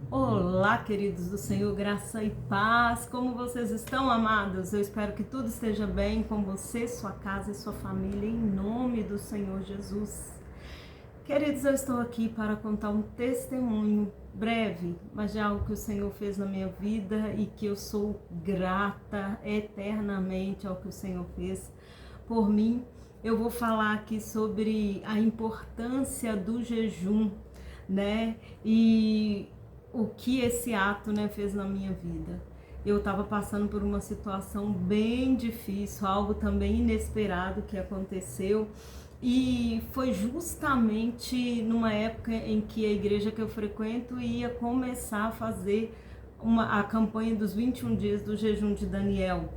Olá, queridos do Senhor, graça e paz. Como vocês estão, amados? Eu espero que tudo esteja bem com você, sua casa e sua família, em nome do Senhor Jesus. Queridos, eu estou aqui para contar um testemunho breve, mas de algo que o Senhor fez na minha vida e que eu sou grata eternamente ao que o Senhor fez por mim. Eu vou falar aqui sobre a importância do jejum, né? E o que esse ato, né, fez na minha vida. Eu estava passando por uma situação bem difícil, algo também inesperado que aconteceu. E foi justamente numa época em que a igreja que eu frequento ia começar a fazer a campanha dos 21 dias do jejum de Daniel.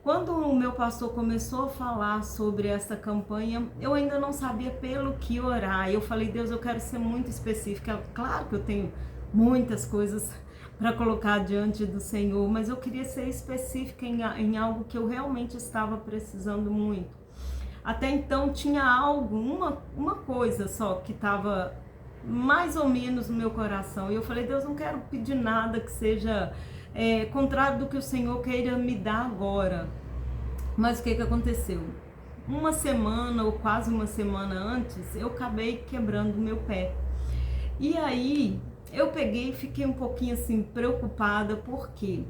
Quando o meu pastor começou a falar sobre essa campanha, eu ainda não sabia pelo que orar. Eu falei, Deus, eu quero ser muito específica. Claro que eu tenho muitas coisas para colocar diante do Senhor, mas eu queria ser específica em algo que eu realmente estava precisando muito. Até então tinha algo, uma coisa só que estava mais ou menos no meu coração. E eu falei, Deus, não quero pedir nada que seja contrário do que o Senhor queira me dar agora. Mas o que aconteceu? Uma semana ou quase uma semana antes, eu acabei quebrando o meu pé. E aí eu peguei e fiquei um pouquinho assim preocupada, porque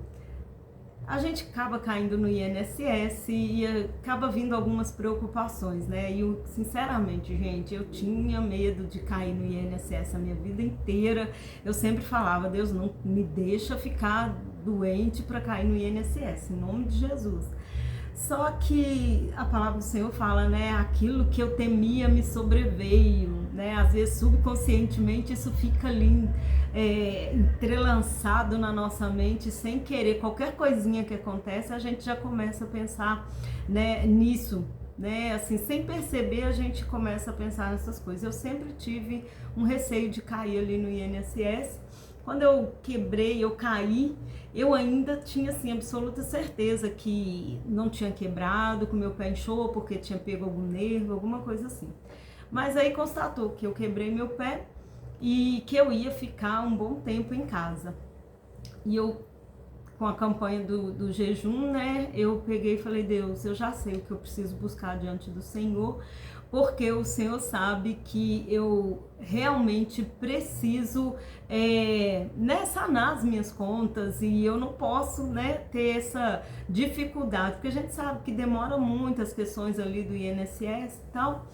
a gente acaba caindo no INSS e acaba vindo algumas preocupações, né? E eu, sinceramente, gente, eu tinha medo de cair no INSS a minha vida inteira. Eu sempre falava, Deus, não me deixa ficar doente para cair no INSS, em nome de Jesus. Só que a palavra do Senhor fala, né? Aquilo que eu temia me sobreveio, né? Às vezes subconscientemente isso fica ali entrelaçado na nossa mente sem querer. Qualquer coisinha que acontece, a gente já começa a pensar, né, nisso, né? Assim, sem perceber, a gente começa a pensar nessas coisas. Eu sempre tive um receio de cair ali no INSS. Quando eu quebrei, eu caí, eu ainda tinha assim absoluta certeza que não tinha quebrado, que o meu pé inchou porque tinha pego algum nervo, alguma coisa assim. Mas aí constatou que eu quebrei meu pé e que eu ia ficar um bom tempo em casa. E eu, com a campanha do jejum, né, eu peguei e falei, Deus, eu já sei o que eu preciso buscar diante do Senhor, porque o Senhor sabe que eu realmente preciso né, sanar as minhas contas, e eu não posso, né, ter essa dificuldade, porque a gente sabe que demora muito as questões ali do INSS e tal.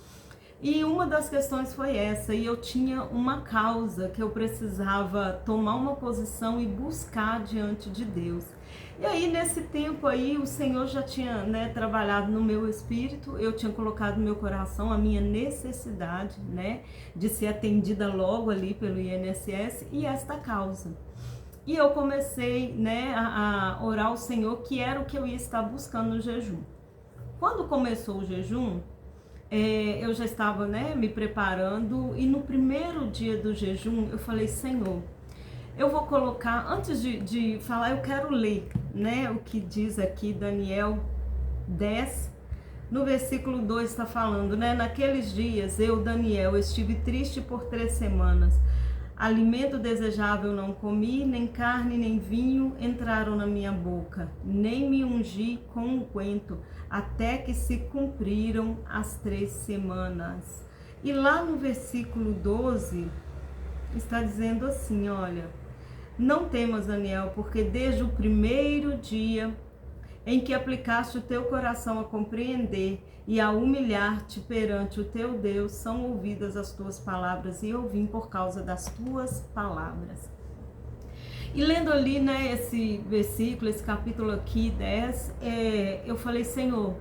E uma das questões foi essa, e eu tinha uma causa que eu precisava tomar uma posição e buscar diante de Deus. E aí, nesse tempo aí, o Senhor já tinha, né, trabalhado no meu espírito, eu tinha colocado no meu coração a minha necessidade, né, de ser atendida logo ali pelo INSS e esta causa. E eu comecei, né, a orar ao Senhor, que era o que eu ia estar buscando no jejum. Quando começou o jejum, eu já estava, né, me preparando, e no primeiro dia do jejum eu falei, Senhor, eu vou colocar, antes de falar, eu quero ler, né, o que diz aqui Daniel 10, no versículo 2 está falando, né, naqueles dias eu, Daniel, estive triste por 3 semanas, alimento desejável não comi, nem carne nem vinho entraram na minha boca, nem me ungi com unguento, até que se cumpriram as 3 semanas. E lá no versículo 12 está dizendo assim, olha, não temas, Daniel, porque desde o primeiro dia em que aplicaste o teu coração a compreender e a humilhar-te perante o teu Deus, são ouvidas as tuas palavras, e eu vim por causa das tuas palavras. E lendo ali, né, esse versículo, esse capítulo aqui, 10, eu falei, Senhor,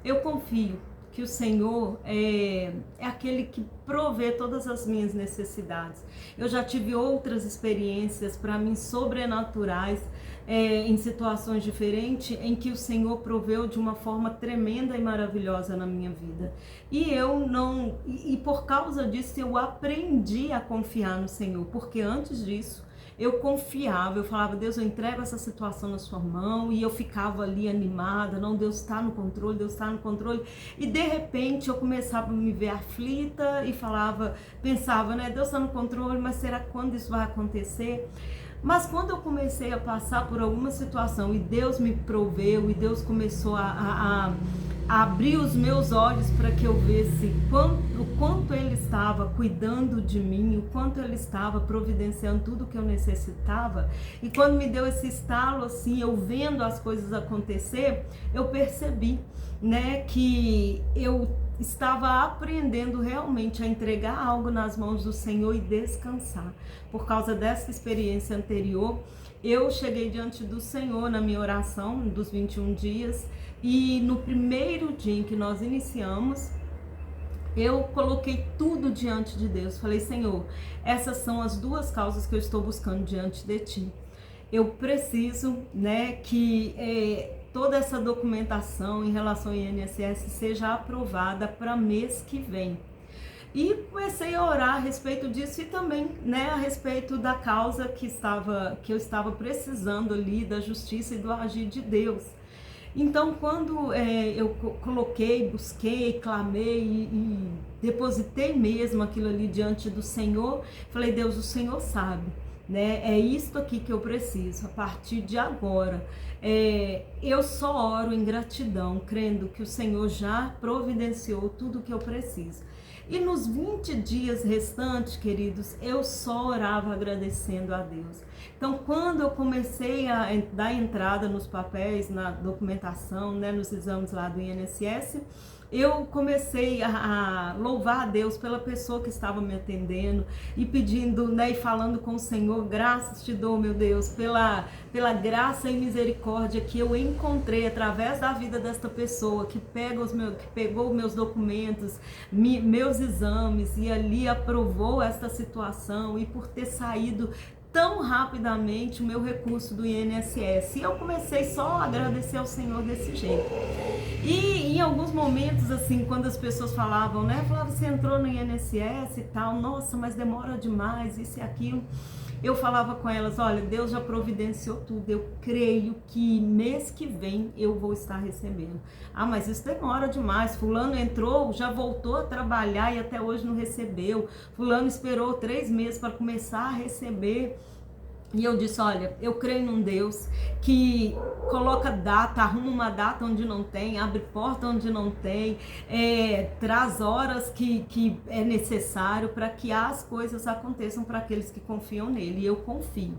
eu confio que o Senhor é aquele que provê todas as minhas necessidades. Eu já tive outras experiências, para mim, sobrenaturais, em situações diferentes, em que o Senhor proveu de uma forma tremenda e maravilhosa na minha vida. E eu não, e por causa disso eu aprendi a confiar no Senhor, porque antes disso Eu confiava, eu falava, Deus, eu entrego essa situação na sua mão, e eu ficava ali animada, não, Deus está no controle, Deus está no controle, e de repente eu começava a me ver aflita e pensava, né, Deus está no controle, mas será quando isso vai acontecer? Mas quando eu comecei a passar por alguma situação e Deus me proveu, e Deus começou a abrir os meus olhos para que eu visse o quanto Ele estava cuidando de mim, o quanto Ele estava providenciando tudo que eu necessitava, e quando me deu esse estalo assim, eu vendo as coisas acontecer, eu percebi, né, que eu estava aprendendo realmente a entregar algo nas mãos do Senhor e descansar. Por causa dessa experiência anterior, eu cheguei diante do Senhor na minha oração dos 21 dias, e no primeiro dia em que nós iniciamos, eu coloquei tudo diante de Deus. Falei, Senhor, essas são as duas causas que eu estou buscando diante de Ti. Eu preciso, né, que toda essa documentação em relação ao INSS seja aprovada para mês que vem. E comecei a orar a respeito disso, e também, né, a respeito da causa que eu estava precisando ali, da justiça e do agir de Deus. Então, quando eu coloquei, busquei, clamei e depositei mesmo aquilo ali diante do Senhor, falei, Deus, o Senhor sabe, né? É isto aqui que eu preciso. A partir de agora, eu só oro em gratidão, crendo que o Senhor já providenciou tudo o que eu preciso. E nos 20 dias restantes, queridos, eu só orava agradecendo a Deus. Então, quando eu comecei a dar entrada nos papéis, na documentação, né, nos exames lá do INSS, eu comecei a louvar a Deus pela pessoa que estava me atendendo e pedindo, né, e falando com o Senhor, graças te dou, meu Deus, pela graça e misericórdia que eu encontrei através da vida desta pessoa, que pegou meus documentos, meus exames, e ali aprovou esta situação, e por ter saído tão rapidamente o meu recurso do INSS. E eu comecei só a agradecer ao Senhor desse jeito. E em alguns momentos, assim, quando as pessoas falavam, né, você entrou no INSS e tal, nossa, mas demora demais, isso e aquilo. Eu falava com elas, olha, Deus já providenciou tudo, eu creio que mês que vem eu vou estar recebendo. Ah, mas isso demora demais, fulano entrou, já voltou a trabalhar e até hoje não recebeu. Fulano esperou 3 meses para começar a receber. E eu disse, olha, eu creio num Deus que coloca data, arruma uma data onde não tem, abre porta onde não tem, traz horas que é necessário para que as coisas aconteçam para aqueles que confiam nele, e eu confio.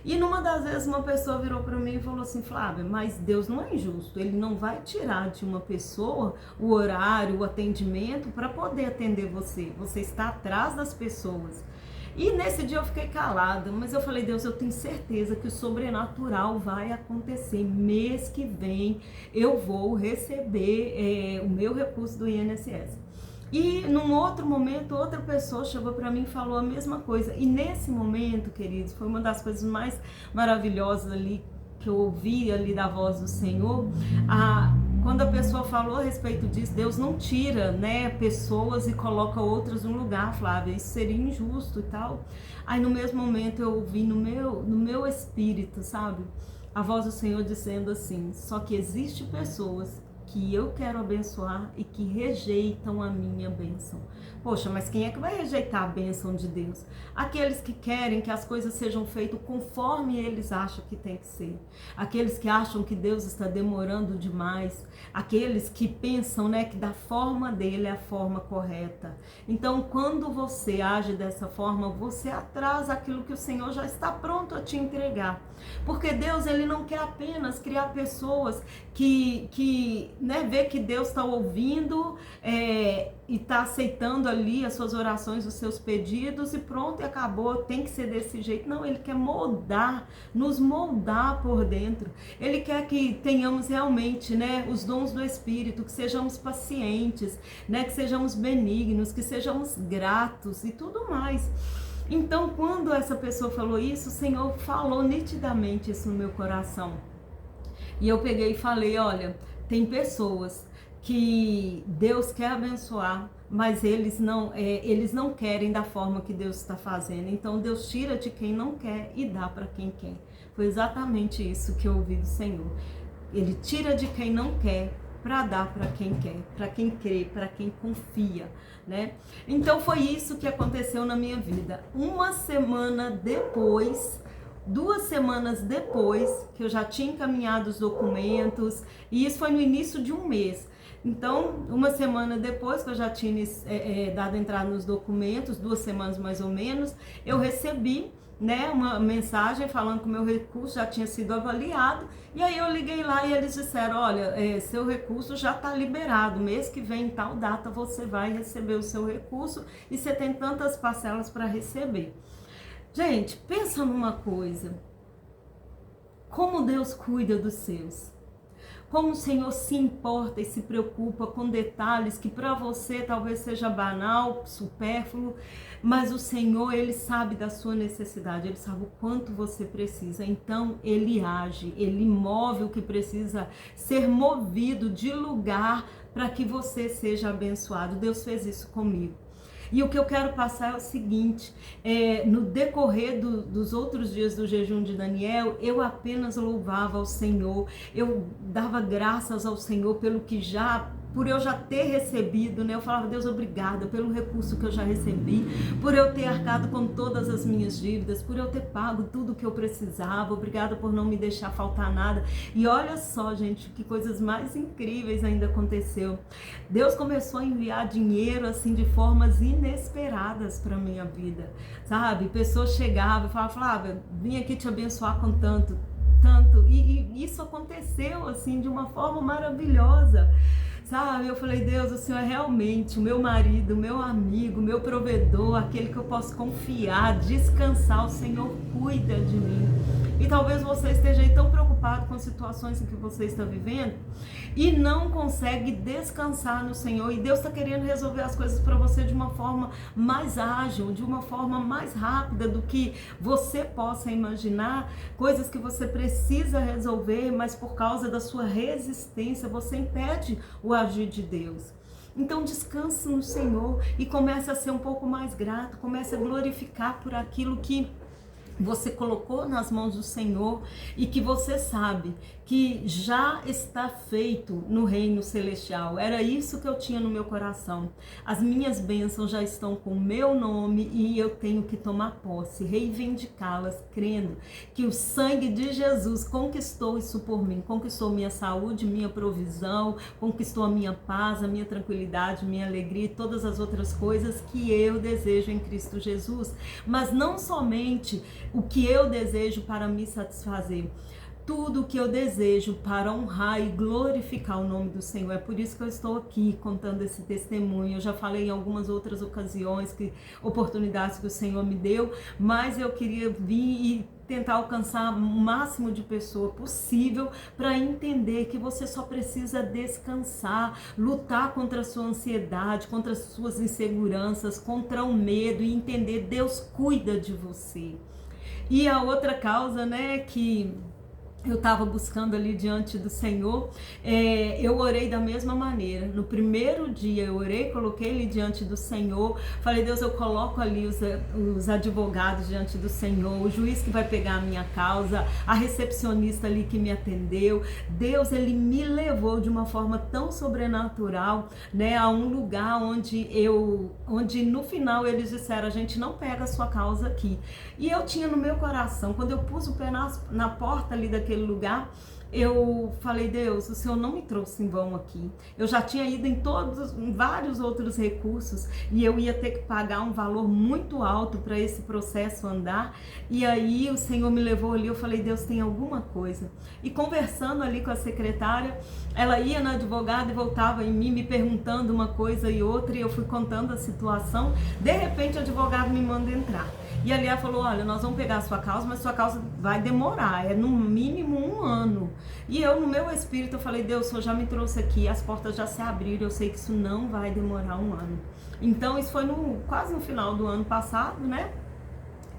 E numa das vezes uma pessoa virou para mim e falou assim, Flávia, mas Deus não é injusto, Ele não vai tirar de uma pessoa o horário, o atendimento para poder atender você, você está atrás das pessoas. E nesse dia eu fiquei calada, mas eu falei, Deus, eu tenho certeza que o sobrenatural vai acontecer. Mês que vem eu vou receber o meu recurso do INSS. E num outro momento, outra pessoa chegou para mim e falou a mesma coisa. E nesse momento, queridos, foi uma das coisas mais maravilhosas ali que eu ouvi ali da voz do Senhor. Quando a pessoa falou a respeito disso, Deus não tira, né, pessoas e coloca outras no lugar, Flávia, isso seria injusto e tal. Aí no mesmo momento eu ouvi no meu espírito, sabe, a voz do Senhor dizendo assim, só que existe pessoas que eu quero abençoar e que rejeitam a minha bênção. Poxa, mas quem é que vai rejeitar a bênção de Deus? Aqueles que querem que as coisas sejam feitas conforme eles acham que tem que ser. Aqueles que acham que Deus está demorando demais. Aqueles que pensam, né, que da forma dele é a forma correta. Então, quando você age dessa forma, você atrasa aquilo que o Senhor já está pronto a te entregar. Porque Deus, Ele não quer apenas criar pessoas que né, vê que Deus está ouvindo e está aceitando ali as suas orações, os seus pedidos e pronto, e acabou, tem que ser desse jeito. Não, Ele quer moldar, nos moldar por dentro. Ele quer que tenhamos realmente, né, os dons do Espírito, que sejamos pacientes, né, que sejamos benignos, que sejamos gratos e tudo mais. Então, quando essa pessoa falou isso, o Senhor falou nitidamente isso no meu coração. E eu peguei e falei, olha, tem pessoas que Deus quer abençoar, mas eles não querem da forma que Deus está fazendo. Então Deus tira de quem não quer e dá para quem quer. Foi exatamente isso que eu ouvi do Senhor. Ele tira de quem não quer para dar para quem quer, para quem crê, para quem confia, né? Então foi isso que aconteceu na minha vida. Uma semana depois, 2 semanas depois que eu já tinha encaminhado os documentos, e isso foi no início de um mês. Então, 1 semana depois que eu já tinha dado entrada nos documentos, 2 semanas mais ou menos, eu recebi, né, uma mensagem falando que o meu recurso já tinha sido avaliado, e aí eu liguei lá e eles disseram, olha, seu recurso já está liberado, mês que vem, em tal data, você vai receber o seu recurso e você tem tantas parcelas para receber. Gente, pensa numa coisa, como Deus cuida dos seus. Como o Senhor se importa e se preocupa com detalhes que para você talvez seja banal, supérfluo, mas o Senhor, Ele sabe da sua necessidade, Ele sabe o quanto você precisa. Então, Ele age, Ele move o que precisa ser movido de lugar para que você seja abençoado. Deus fez isso comigo. E o que eu quero passar é o seguinte, no decorrer dos outros dias do jejum de Daniel, eu apenas louvava ao Senhor, eu dava graças ao Senhor pelo que por eu já ter recebido, né? Eu falava, Deus, obrigada pelo recurso que eu já recebi, por eu ter arcado com todas as minhas dívidas, por eu ter pago tudo que eu precisava, obrigada por não me deixar faltar nada. E olha só, gente, que coisas mais incríveis ainda aconteceu. Deus começou a enviar dinheiro, assim, de formas inesperadas para minha vida, sabe? Pessoas chegavam e falavam, Flávia, vim aqui te abençoar com tanto, e isso aconteceu, assim, de uma forma maravilhosa. Sabe, eu falei, Deus, o Senhor é realmente o meu marido, o meu amigo, o meu provedor, aquele que eu posso confiar, descansar, o Senhor cuida de mim. E talvez você esteja aí tão preocupado com situações em que você está vivendo e não consegue descansar no Senhor. E Deus está querendo resolver as coisas para você de uma forma mais ágil, de uma forma mais rápida do que você possa imaginar, coisas que você precisa resolver, mas por causa da sua resistência, você impede o agir de Deus. Então descanse no Senhor e comece a ser um pouco mais grato, comece a glorificar por aquilo que você colocou nas mãos do Senhor e que você sabe que já está feito no reino celestial. Era isso que eu tinha no meu coração. As minhas bênçãos já estão com o meu nome e eu tenho que tomar posse, reivindicá-las, crendo que o sangue de Jesus conquistou isso por mim, conquistou minha saúde, minha provisão, conquistou a minha paz, a minha tranquilidade, minha alegria e todas as outras coisas que eu desejo em Cristo Jesus. Mas não somente o que eu desejo para me satisfazer, tudo o que eu desejo para honrar e glorificar o nome do Senhor. É por isso que eu estou aqui contando esse testemunho. Eu já falei em algumas outras ocasiões, oportunidades que o Senhor me deu, mas eu queria vir e tentar alcançar o máximo de pessoa possível para entender que você só precisa descansar, lutar contra a sua ansiedade, contra as suas inseguranças, contra o medo e entender Deus cuida de você. E a outra causa, né, que eu estava buscando ali diante do Senhor, eu orei da mesma maneira. No primeiro dia eu orei, coloquei ele diante do Senhor, falei, Deus, eu coloco ali os advogados diante do Senhor, o juiz que vai pegar a minha causa, a recepcionista ali que me atendeu. Deus, ele me levou de uma forma tão sobrenatural, né, a um lugar onde no final eles disseram, a gente não pega a sua causa aqui. E eu tinha no meu coração, quando eu pus o pé na porta ali daquele lugar, eu falei, Deus, o Senhor não me trouxe em vão aqui. Eu já tinha ido em vários outros recursos e eu ia ter que pagar um valor muito alto para esse processo andar. E aí o Senhor me levou ali, eu falei, Deus, tem alguma coisa. E conversando ali com a secretária, ela ia na advogada e voltava em mim, me perguntando uma coisa e outra, e eu fui contando a situação. De repente, o advogado me manda entrar. E ali ela falou, olha, nós vamos pegar a sua causa, mas sua causa vai demorar, é no mínimo 1 ano. E eu, no meu espírito, eu falei, Deus, o Senhor já me trouxe aqui, as portas já se abriram, eu sei que isso não vai demorar 1 ano. Então, isso foi quase no final do ano passado, né?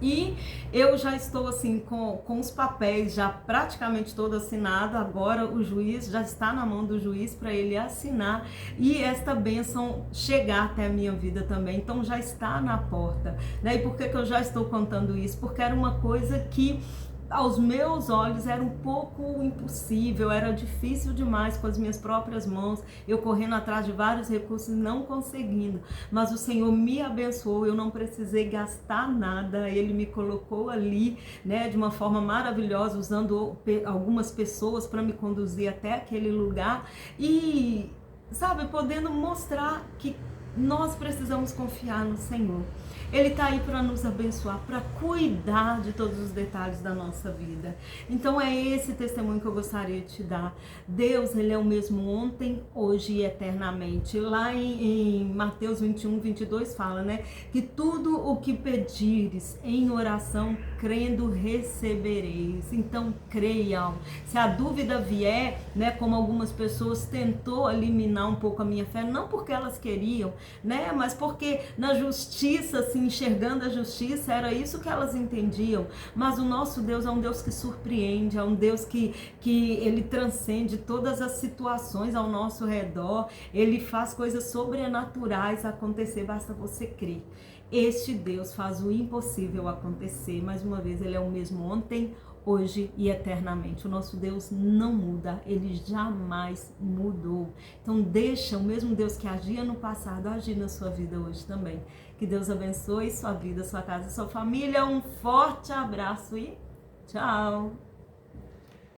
E eu já estou assim com os papéis já praticamente todo assinado. Agora o juiz já está na mão do juiz para ele assinar e esta bênção chegar até a minha vida também. Então já está na porta, né? E por que eu já estou contando isso? Porque era uma coisa que aos meus olhos era um pouco impossível, era difícil demais com as minhas próprias mãos, eu correndo atrás de vários recursos e não conseguindo, mas o Senhor me abençoou, eu não precisei gastar nada, Ele me colocou ali, né, de uma forma maravilhosa, usando algumas pessoas para me conduzir até aquele lugar e, sabe, podendo mostrar que nós precisamos confiar no Senhor. Ele está aí para nos abençoar, para cuidar de todos os detalhes da nossa vida. Então é esse testemunho que eu gostaria de te dar. Deus, Ele é o mesmo ontem, hoje e eternamente. Lá em Mateus 21, 22 fala, né, que tudo o que pedires em oração, crendo, recebereis. Então creiam. Se a dúvida vier, né, como algumas pessoas tentou eliminar um pouco a minha fé, não porque elas queriam, né, mas porque na justiça, assim, enxergando a justiça, era isso que elas entendiam. Mas o nosso Deus é um Deus que surpreende, é um Deus que Ele transcende todas as situações ao nosso redor, Ele faz coisas sobrenaturais acontecer, basta você crer. Este Deus faz o impossível acontecer. Mais uma vez, Ele é o mesmo ontem, hoje e eternamente. O nosso Deus não muda, Ele jamais mudou. Então deixa o mesmo Deus que agia no passado agir na sua vida hoje também. Que Deus abençoe sua vida, sua casa, sua família. Um forte abraço e tchau!